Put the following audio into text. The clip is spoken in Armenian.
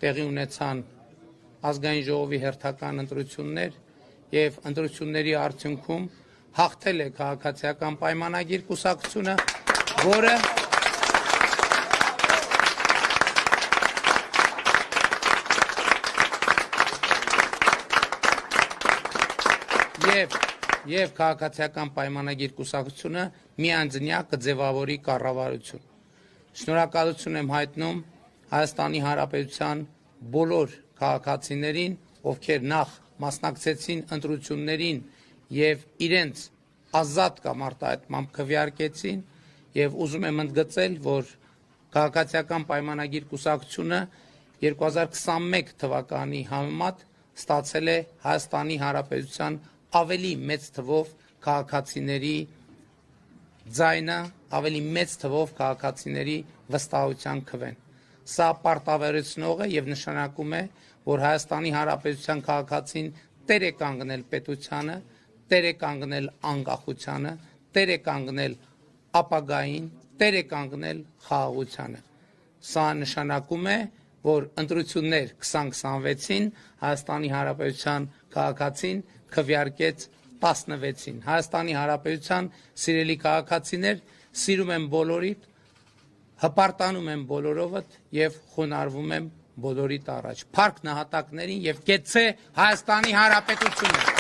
տեղի ունեցան ազգային ժողովի հերթական ընտրություններ եւ ընտրությունների արդյունքում հաղթել է քաղաքացիական պայմանագիր կուսակցությունը, որը եւ քաղաքացիական պայմանագիր կուսակցությունը միանձնյա կձևավորի կառավարություն։ Շնորհակալություն եմ հայտնում Հայաստանի Հանրապետության բոլոր քաղաքացիներին, ովքեր նախ մասնակցեցին ընտրություններին եւ իրենց ազատ կամ արտահայտմամբ քվեարկեցին, եւ ուզում եմ ընդգծել, որ քաղաքացիական պայմանագիր կուսակցությունը 2021 թվականի համեմատ ստացել է Հայաստանի Հանրապետության ավելի մեծ թվով քաղաքացիների ձայնը, ավելի մեծ թվով քաղաքացիների վստահության քվեն։ Սա պարտավորեցնող է եւ նշանակում է, որ Հայաստանի Հանրապետության քաղաքացին տեր է կանգնել պետությանը, տեր է կանգնել անկախությանը, տեր է կանգնել ապագային, տեր է կանգնել խաղաղությանը։ Սա նշանակում է, որ ընտրություններ 2026-ին Հայաստանի Հանրապետության քաղաքացին քվեարկեց 16-ին։ Հայաստանի Հանրապետության սիրելի քաղաքացիներ, սիրում եմ բոլորիդ, հպարտանում եմ բոլորովդ եւ խոնարհվում եմ բոլորիդ առաջ։ Փառք նահատակներին եւ կեցցե Հայաստանի Հանրապետությունը։